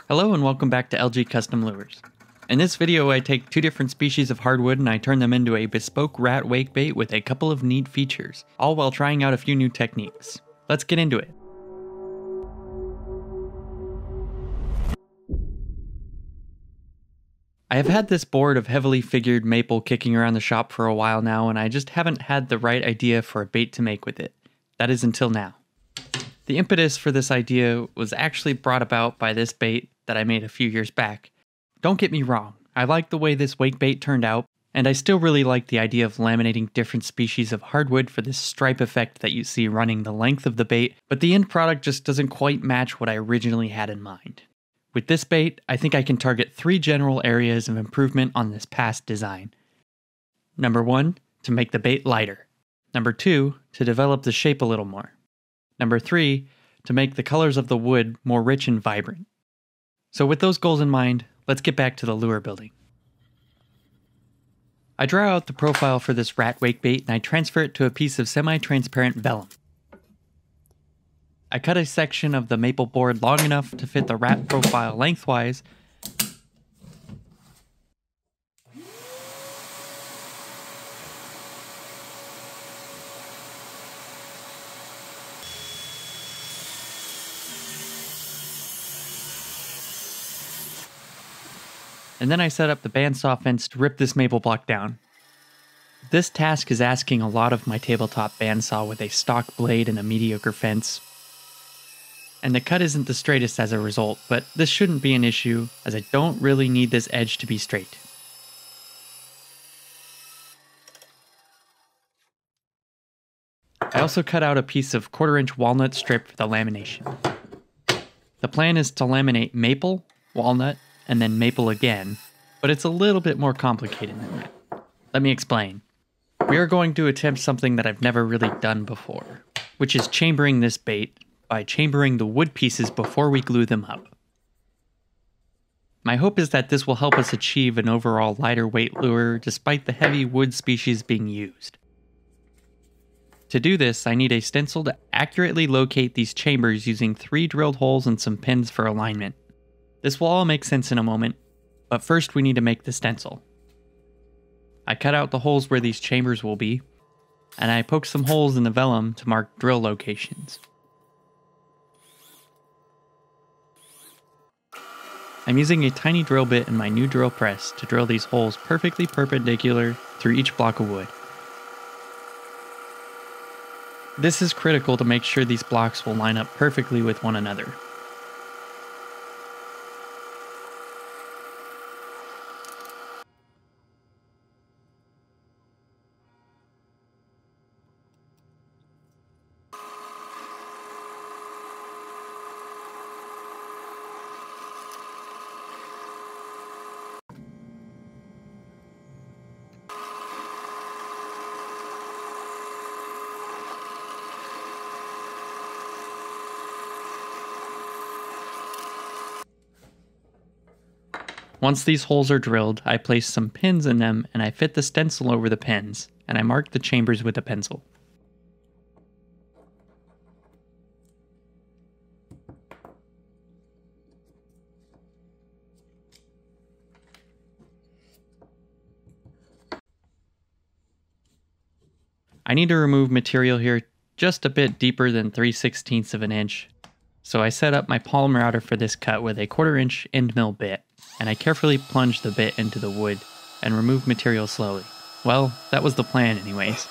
Hello and welcome back to LG Custom Lures. In this video I take two different species of hardwood and I turn them into a bespoke rat wake bait with a couple of neat features, all while trying out a few new techniques. Let's get into it. I have had this board of heavily figured maple kicking around the shop for a while now, and I just haven't had the right idea for a bait to make with it. That is until now. The impetus for this idea was actually brought about by this bait that I made a few years back. Don't get me wrong, I like the way this wake bait turned out, and I still really like the idea of laminating different species of hardwood for this stripe effect that you see running the length of the bait, but the end product just doesn't quite match what I originally had in mind. With this bait, I think I can target three general areas of improvement on this past design. Number 1, to make the bait lighter. Number 2, to develop the shape a little more. Number 3, to make the colors of the wood more rich and vibrant. So with those goals in mind, let's get back to the lure building. I draw out the profile for this rat wake bait and I transfer it to a piece of semi-transparent vellum. I cut a section of the maple board long enough to fit the rat profile lengthwise. And then I set up the bandsaw fence to rip this maple block down. This task is asking a lot of my tabletop bandsaw with a stock blade and a mediocre fence. And the cut isn't the straightest as a result, but this shouldn't be an issue as I don't really need this edge to be straight. I also cut out a piece of 1/4-inch walnut strip for the lamination. The plan is to laminate maple, walnut, and then maple again, but it's a little bit more complicated than that. Let me explain. We are going to attempt something that I've never really done before, which is chambering this bait by chambering the wood pieces before we glue them up. My hope is that this will help us achieve an overall lighter weight lure despite the heavy wood species being used. To do this, I need a stencil to accurately locate these chambers using 3 drilled holes and some pins for alignment. This will all make sense in a moment, but first we need to make the stencil. I cut out the holes where these chambers will be, and I poked some holes in the vellum to mark drill locations. I'm using a tiny drill bit in my new drill press to drill these holes perfectly perpendicular through each block of wood. This is critical to make sure these blocks will line up perfectly with one another. Once these holes are drilled, I place some pins in them and I fit the stencil over the pins, and I mark the chambers with a pencil. I need to remove material here just a bit deeper than 3/16 of an inch, so I set up my palm router for this cut with a 1/4-inch end mill bit, and I carefully plunge the bit into the wood and remove material slowly. Well, that was the plan anyways.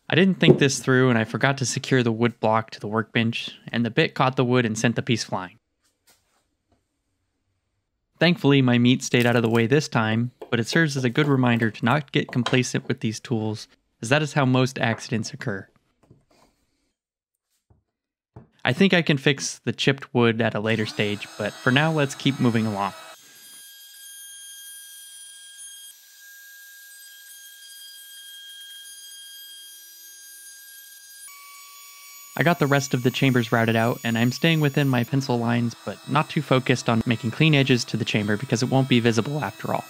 I didn't think this through and I forgot to secure the wood block to the workbench, and the bit caught the wood and sent the piece flying. Thankfully, my meat stayed out of the way this time, but it serves as a good reminder to not get complacent with these tools, as that is how most accidents occur. I think I can fix the chipped wood at a later stage, but for now let's keep moving along. I got the rest of the chambers routed out, and I'm staying within my pencil lines, but not too focused on making clean edges to the chamber because it won't be visible after all.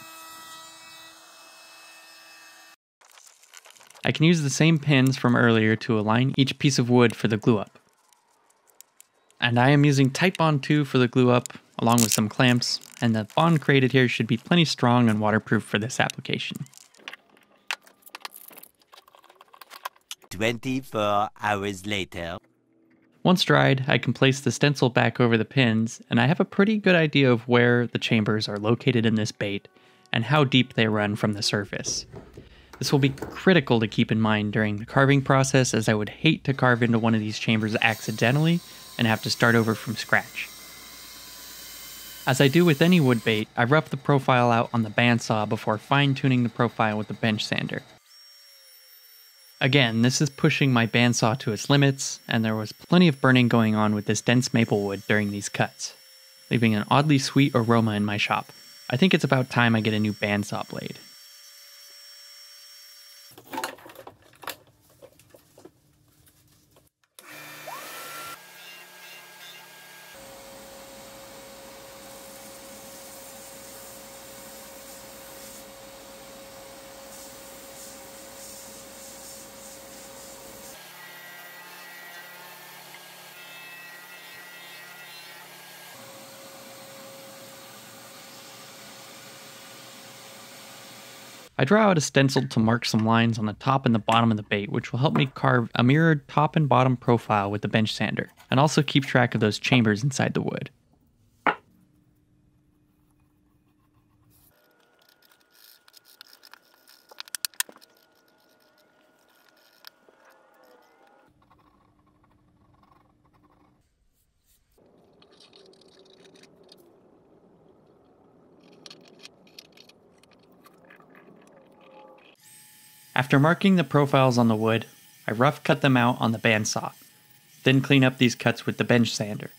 I can use the same pins from earlier to align each piece of wood for the glue up. And I am using Titebond 2 for the glue up, along with some clamps, and the bond created here should be plenty strong and waterproof for this application. 24 hours later. Once dried, I can place the stencil back over the pins, and I have a pretty good idea of where the chambers are located in this bait, and how deep they run from the surface. This will be critical to keep in mind during the carving process, as I would hate to carve into one of these chambers accidentally and have to start over from scratch. As I do with any wood bait, I rough the profile out on the bandsaw before fine-tuning the profile with the bench sander. Again, this is pushing my bandsaw to its limits, and there was plenty of burning going on with this dense maple wood during these cuts, leaving an oddly sweet aroma in my shop. I think it's about time I get a new bandsaw blade. I draw out a stencil to mark some lines on the top and the bottom of the bait, which will help me carve a mirrored top and bottom profile with the bench sander, and also keep track of those chambers inside the wood. After marking the profiles on the wood, I rough cut them out on the bandsaw, then clean up these cuts with the bench sander.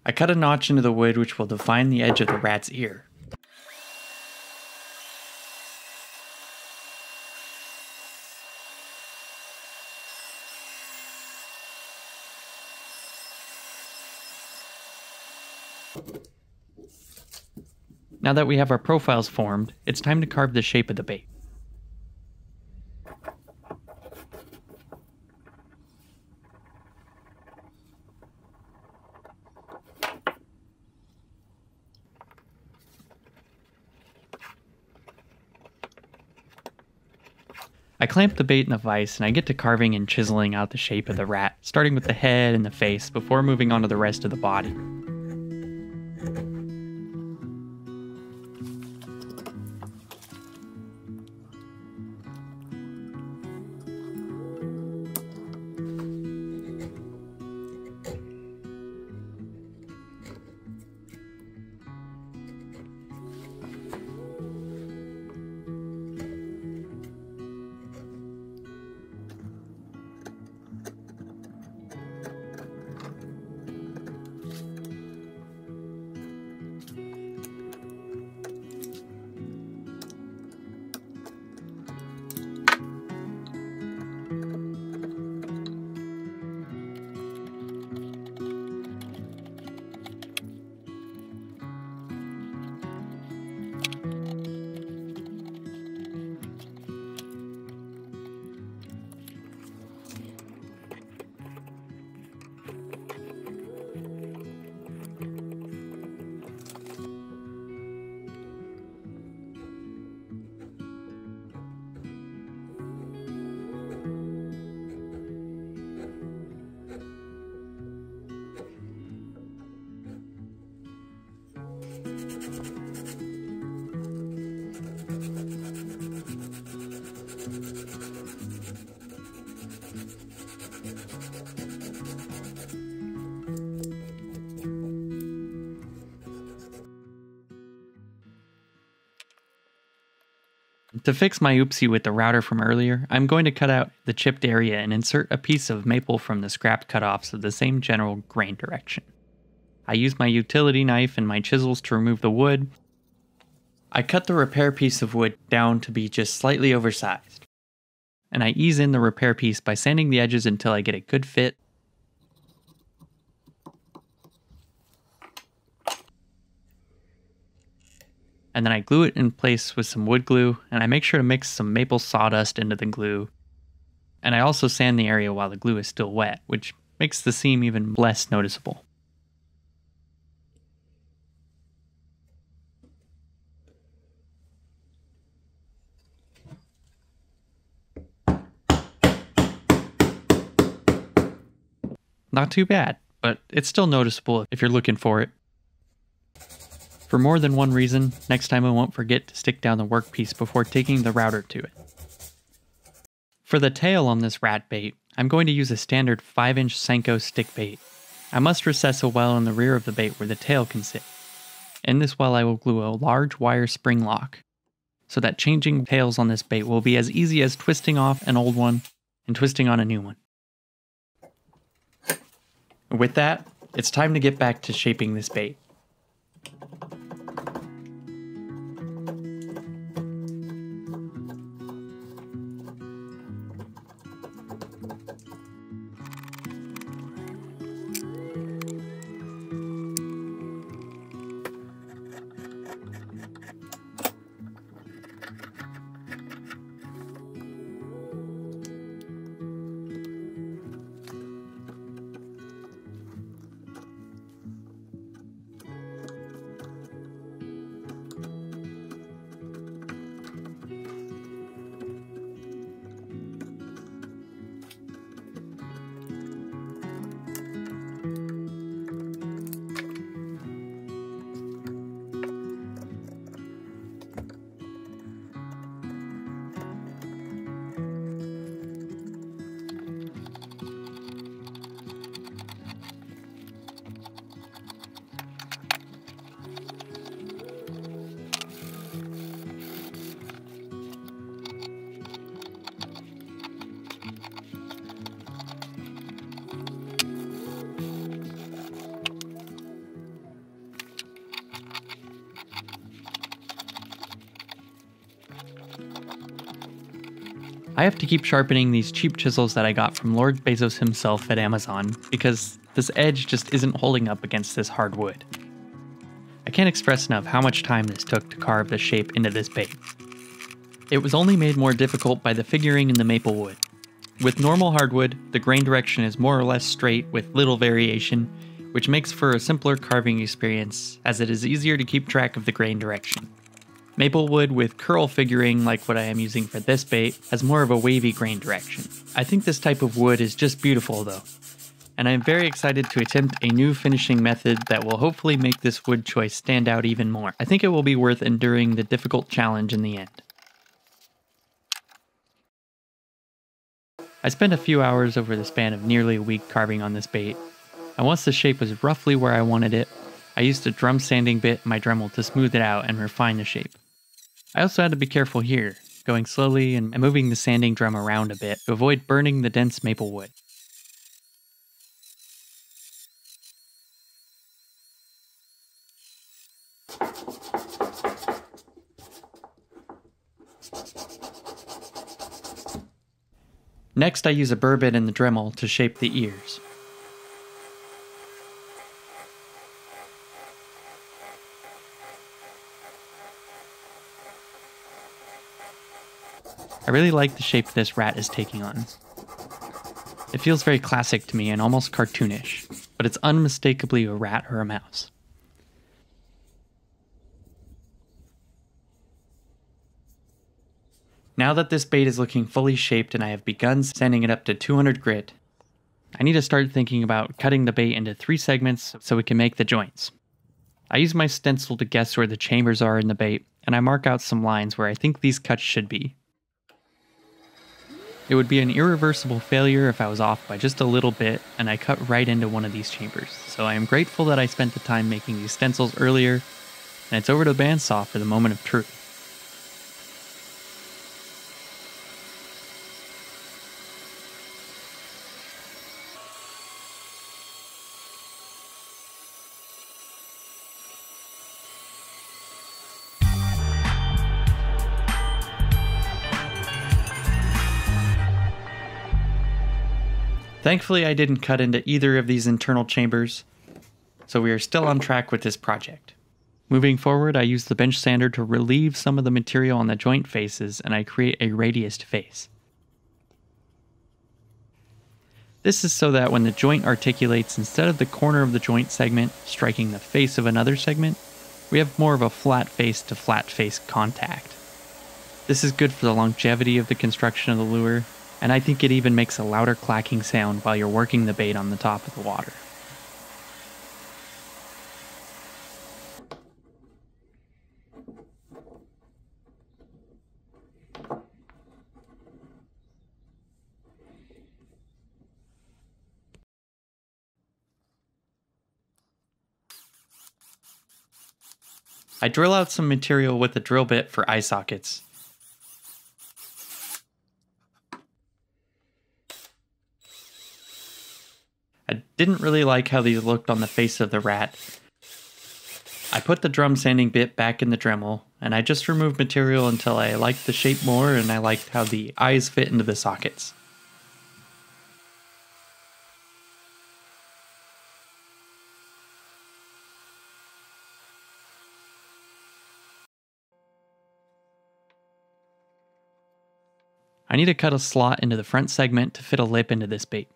I cut a notch into the wood which will define the edge of the rat's ear. Now that we have our profiles formed, it's time to carve the shape of the bait. I clamp the bait in the vise and I get to carving and chiseling out the shape of the rat, starting with the head and the face before moving on to the rest of the body. To fix my oopsie with the router from earlier, I'm going to cut out the chipped area and insert a piece of maple from the scrapped cutoffs of the same general grain direction. I use my utility knife and my chisels to remove the wood. I cut the repair piece of wood down to be just slightly oversized. And I ease in the repair piece by sanding the edges until I get a good fit. And then I glue it in place with some wood glue, and I make sure to mix some maple sawdust into the glue. And I also sand the area while the glue is still wet, which makes the seam even less noticeable. Not too bad, but it's still noticeable if you're looking for it. For more than one reason, next time I won't forget to stick down the workpiece before taking the router to it. For the tail on this rat bait, I'm going to use a standard 5-inch Senko stick bait. I must recess a well in the rear of the bait where the tail can sit. In this well I will glue a large wire spring lock, so that changing tails on this bait will be as easy as twisting off an old one and twisting on a new one. With that, it's time to get back to shaping this bait. I have to keep sharpening these cheap chisels that I got from Lord Bezos himself at Amazon, because this edge just isn't holding up against this hard wood. I can't express enough how much time this took to carve the shape into this bait. It was only made more difficult by the figuring in the maple wood. With normal hardwood, the grain direction is more or less straight with little variation, which makes for a simpler carving experience, as it is easier to keep track of the grain direction. Maple wood with curl figuring, like what I am using for this bait, has more of a wavy grain direction. I think this type of wood is just beautiful though, and I am very excited to attempt a new finishing method that will hopefully make this wood choice stand out even more. I think it will be worth enduring the difficult challenge in the end. I spent a few hours over the span of nearly a week carving on this bait, and once the shape was roughly where I wanted it, I used a drum sanding bit in my Dremel to smooth it out and refine the shape. I also had to be careful here, going slowly and moving the sanding drum around a bit to avoid burning the dense maple wood. Next, I use a burr bit in the Dremel to shape the ears. I really like the shape this rat is taking on. It feels very classic to me and almost cartoonish, but it's unmistakably a rat or a mouse. Now that this bait is looking fully shaped and I have begun sanding it up to 200 grit, I need to start thinking about cutting the bait into 3 segments so we can make the joints. I use my stencil to guess where the chambers are in the bait, and I mark out some lines where I think these cuts should be. It would be an irreversible failure if I was off by just a little bit and I cut right into one of these chambers, so I am grateful that I spent the time making these stencils earlier, and it's over to the bandsaw for the moment of truth. Thankfully, I didn't cut into either of these internal chambers, so we are still on track with this project. Moving forward, I use the bench sander to relieve some of the material on the joint faces, and I create a radiused face. This is so that when the joint articulates, instead of the corner of the joint segment striking the face of another segment, we have more of a flat face to flat face contact. This is good for the longevity of the construction of the lure, and I think it even makes a louder clacking sound while you're working the bait on the top of the water. I drill out some material with a drill bit for eye sockets. I didn't really like how these looked on the face of the rat. I put the drum sanding bit back in the Dremel, and I just removed material until I liked the shape more and I liked how the eyes fit into the sockets. I need to cut a slot into the front segment to fit a lip into this bait.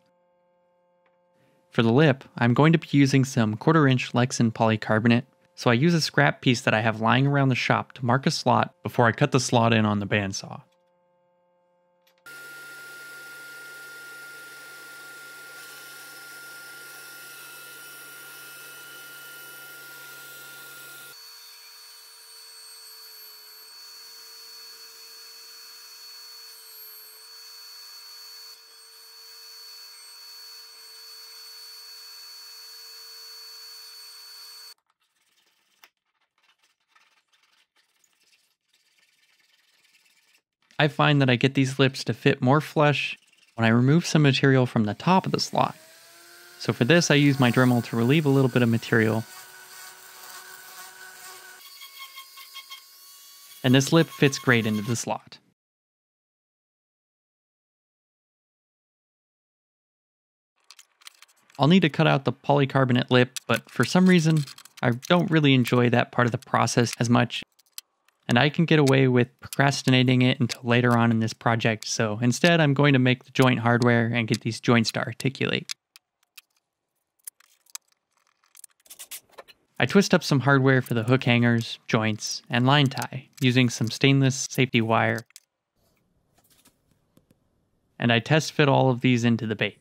For the lip, I'm going to be using some 1/4-inch Lexan polycarbonate, so I use a scrap piece that I have lying around the shop to mark a slot before I cut the slot in on the bandsaw. I find that I get these lips to fit more flush when I remove some material from the top of the slot. So for this, I use my Dremel to relieve a little bit of material. And this lip fits great into the slot. I'll need to cut out the polycarbonate lip, but for some reason, I don't really enjoy that part of the process as much. And I can get away with procrastinating it until later on in this project, so instead I'm going to make the joint hardware and get these joints to articulate. I twist up some hardware for the hook hangers, joints, and line tie using some stainless safety wire. And I test fit all of these into the bait.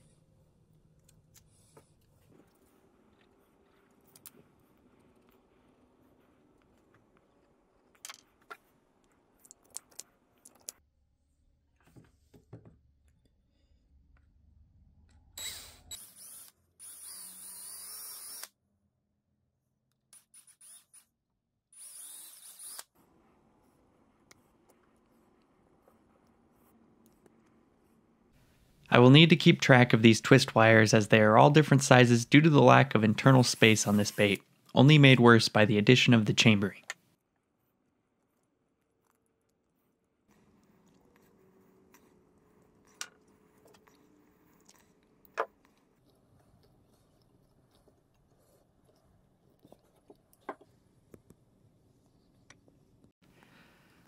I will need to keep track of these twist wires as they are all different sizes due to the lack of internal space on this bait, only made worse by the addition of the chambering.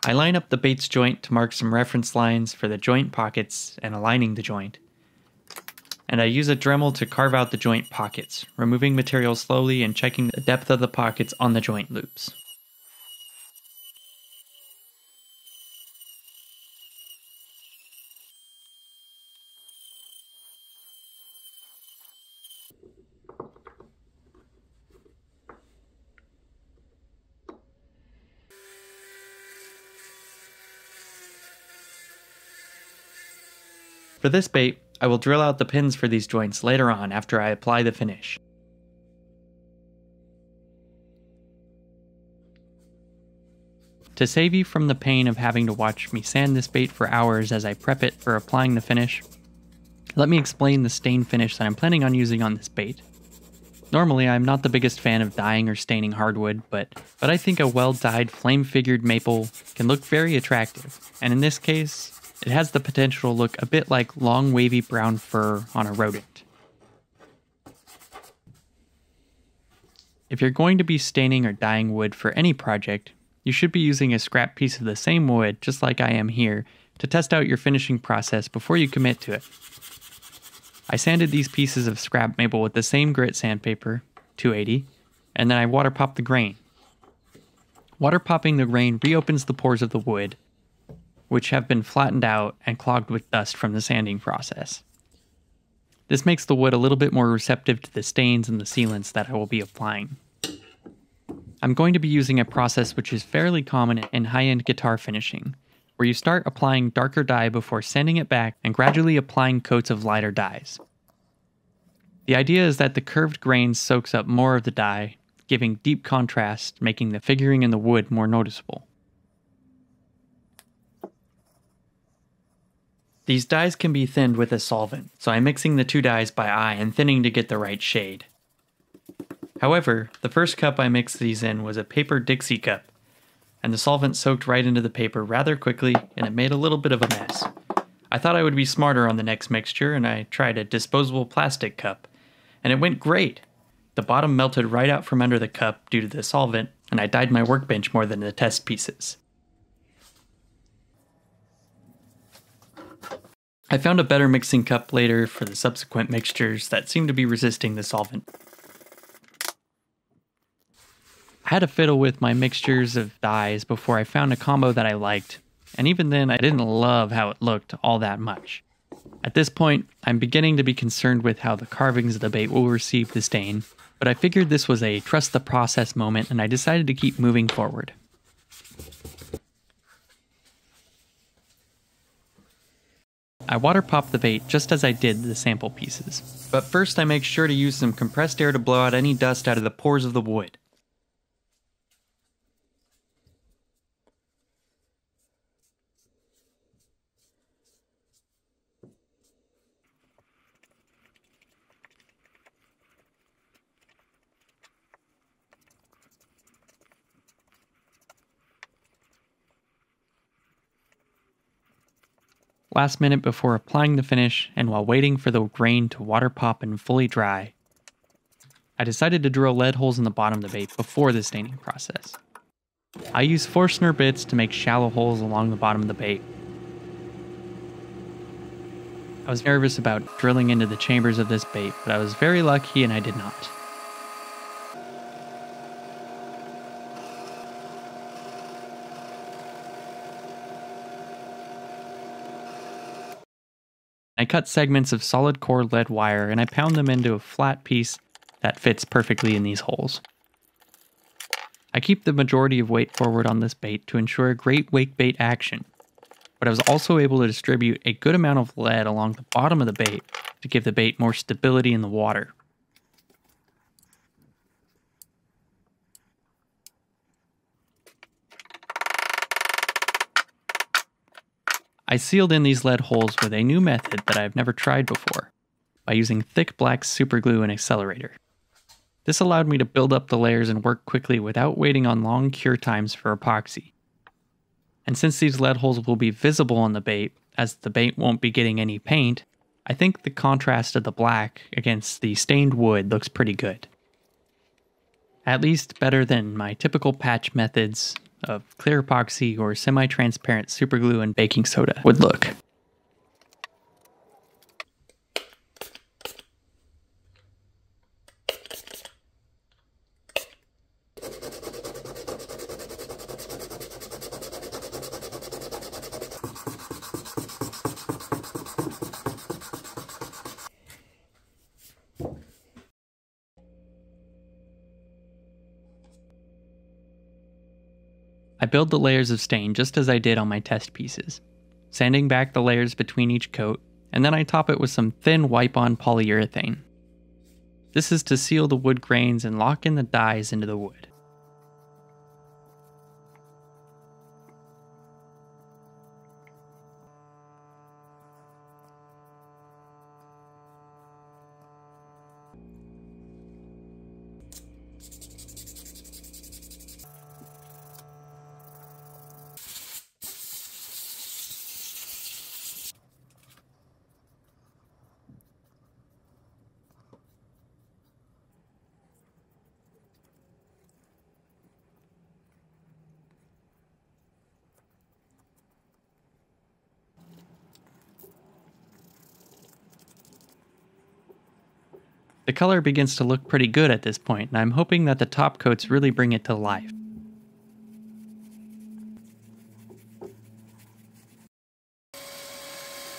I line up the bait's joint to mark some reference lines for the joint pockets and aligning the joint. And I use a Dremel to carve out the joint pockets, removing material slowly and checking the depth of the pockets on the joint loops. For this bait, I will drill out the pins for these joints later on after I apply the finish. To save you from the pain of having to watch me sand this bait for hours as I prep it for applying the finish, let me explain the stain finish that I'm planning on using on this bait. Normally, I'm not the biggest fan of dyeing or staining hardwood, but I think a well-dyed flame-figured maple can look very attractive, and in this case, it has the potential to look a bit like long wavy brown fur on a rodent. If you're going to be staining or dyeing wood for any project, you should be using a scrap piece of the same wood, just like I am here, to test out your finishing process before you commit to it. I sanded these pieces of scrap maple with the same grit sandpaper, 280, and then I water popped the grain. Water popping the grain reopens the pores of the wood, which have been flattened out and clogged with dust from the sanding process. This makes the wood a little bit more receptive to the stains and the sealants that I will be applying. I'm going to be using a process which is fairly common in high-end guitar finishing, where you start applying darker dye before sanding it back and gradually applying coats of lighter dyes. The idea is that the curved grain soaks up more of the dye, giving deep contrast, making the figuring in the wood more noticeable. These dyes can be thinned with a solvent, so I'm mixing the two dyes by eye and thinning to get the right shade. However, the first cup I mixed these in was a paper Dixie cup, and the solvent soaked right into the paper rather quickly and it made a little bit of a mess. I thought I would be smarter on the next mixture and I tried a disposable plastic cup, and it went great. The bottom melted right out from under the cup due to the solvent, and I dyed my workbench more than the test pieces. I found a better mixing cup later for the subsequent mixtures that seemed to be resisting the solvent. I had a fiddle with my mixtures of dyes before I found a combo that I liked, and even then I didn't love how it looked all that much. At this point, I'm beginning to be concerned with how the carvings of the bait will receive the stain, but I figured this was a trust the process moment and I decided to keep moving forward. I water pop the bait just as I did the sample pieces, but first I make sure to use some compressed air to blow out any dust out of the pores of the wood. Last minute before applying the finish, and while waiting for the grain to water pop and fully dry, I decided to drill lead holes in the bottom of the bait before the staining process. I use Forstner bits to make shallow holes along the bottom of the bait. I was nervous about drilling into the chambers of this bait, but I was very lucky and I did not. I cut segments of solid core lead wire and I pound them into a flat piece that fits perfectly in these holes. I keep the majority of weight forward on this bait to ensure a great wakebait action, but I was also able to distribute a good amount of lead along the bottom of the bait to give the bait more stability in the water. I sealed in these lead holes with a new method that I've never tried before, by using thick black superglue and accelerator. This allowed me to build up the layers and work quickly without waiting on long cure times for epoxy. And since these lead holes will be visible on the bait, as the bait won't be getting any paint, I think the contrast of the black against the stained wood looks pretty good. At least better than my typical patch methods of clear epoxy or semi-transparent superglue and baking soda would look. I build the layers of stain just as I did on my test pieces, sanding back the layers between each coat, and then I top it with some thin wipe-on polyurethane. This is to seal the wood grains and lock in the dyes into the wood. The color begins to look pretty good at this point, and I'm hoping that the top coats really bring it to life.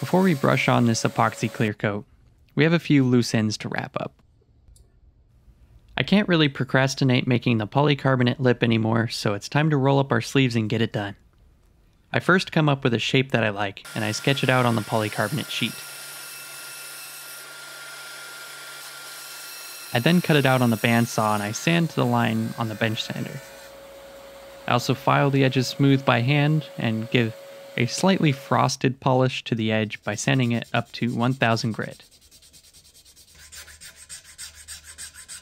Before we brush on this epoxy clear coat, we have a few loose ends to wrap up. I can't really procrastinate making the polycarbonate lip anymore, so it's time to roll up our sleeves and get it done. I first come up with a shape that I like, and I sketch it out on the polycarbonate sheet. I then cut it out on the bandsaw and I sand to the line on the bench sander. I also file the edges smooth by hand and give a slightly frosted polish to the edge by sanding it up to 1000 grit.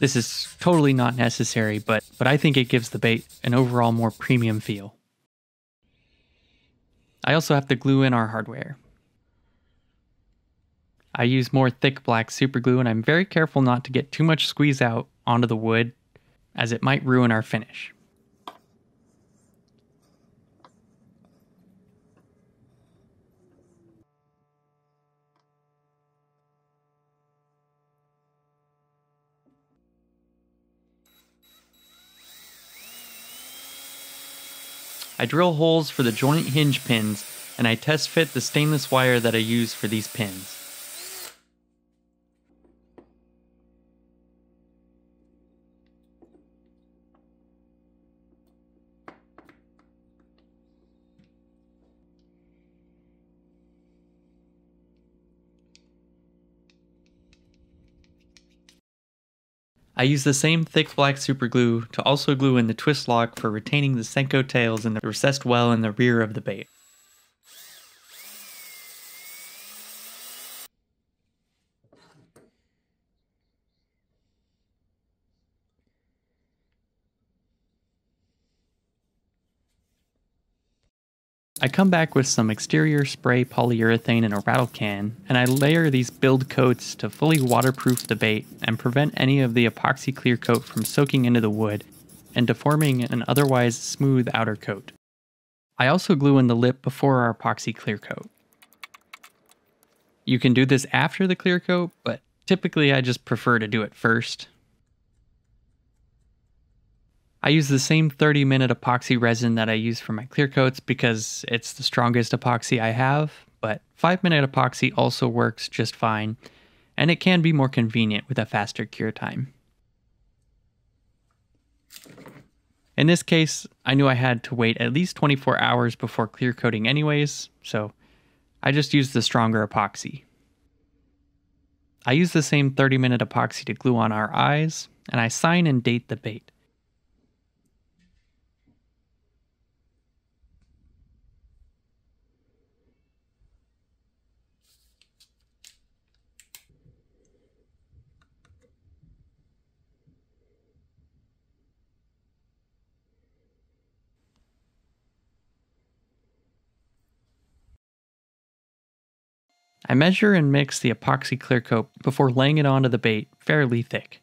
This is totally not necessary, but I think it gives the bait an overall more premium feel. I also have to glue in our hardware. I use more thick black super glue, and I'm very careful not to get too much squeeze out onto the wood, as it might ruin our finish. I drill holes for the joint hinge pins, and I test fit the stainless wire that I use for these pins. I use the same thick black super glue to also glue in the twist lock for retaining the Senko tails in the recessed well in the rear of the bait. I come back with some exterior spray polyurethane in a rattle can, and I layer these build coats to fully waterproof the bait and prevent any of the epoxy clear coat from soaking into the wood and deforming an otherwise smooth outer coat. I also glue in the lip before our epoxy clear coat. You can do this after the clear coat, but typically I just prefer to do it first. I use the same 30-minute epoxy resin that I use for my clear coats because it's the strongest epoxy I have, but 5-minute epoxy also works just fine, and it can be more convenient with a faster cure time. In this case, I knew I had to wait at least 24 hours before clear coating anyways, so I just used the stronger epoxy. I use the same 30-minute epoxy to glue on our eyes, and I sign and date the bait. I measure and mix the epoxy clear coat before laying it onto the bait fairly thick.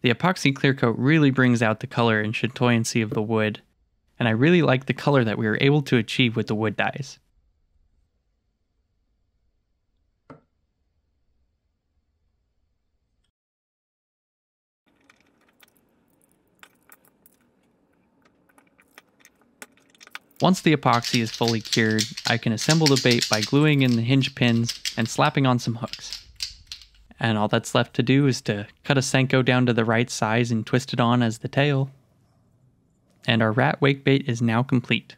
The epoxy clear coat really brings out the color and chatoyancy of the wood, and I really like the color that we were able to achieve with the wood dyes. Once the epoxy is fully cured, I can assemble the bait by gluing in the hinge pins and slapping on some hooks. And all that's left to do is to cut a Senko down to the right size and twist it on as the tail. And our rat wake bait is now complete.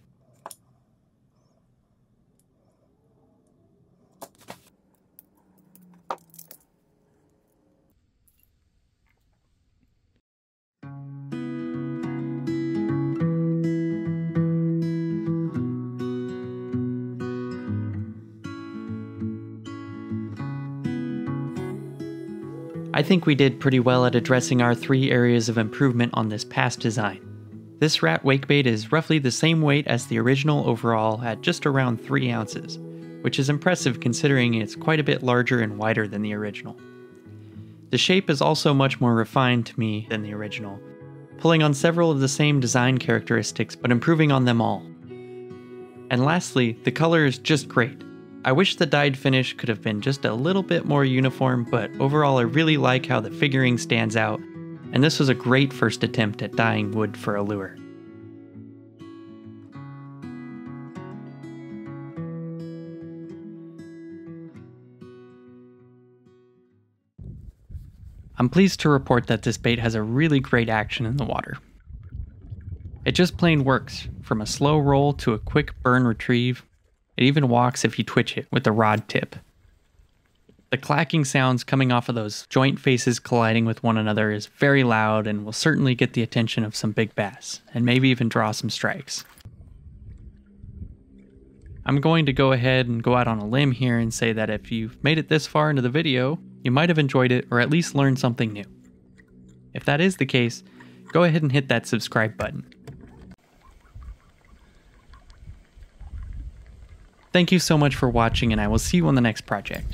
I think we did pretty well at addressing our 3 areas of improvement on this past design. This rat wakebait is roughly the same weight as the original overall at just around 3 ounces, which is impressive considering it's quite a bit larger and wider than the original. The shape is also much more refined to me than the original, pulling on several of the same design characteristics but improving on them all. And lastly, the color is just great. I wish the dyed finish could have been just a little bit more uniform, but overall I really like how the figuring stands out, and this was a great first attempt at dyeing wood for a lure. I'm pleased to report that this bait has a really great action in the water. It just plain works, from a slow roll to a quick burn retrieve. It even walks if you twitch it with the rod tip. The clacking sounds coming off of those joint faces colliding with one another is very loud and will certainly get the attention of some big bass, and maybe even draw some strikes. I'm going to go ahead and go out on a limb here and say that if you've made it this far into the video, you might have enjoyed it or at least learned something new. If that is the case, go ahead and hit that subscribe button. Thank you so much for watching, and I will see you on the next project.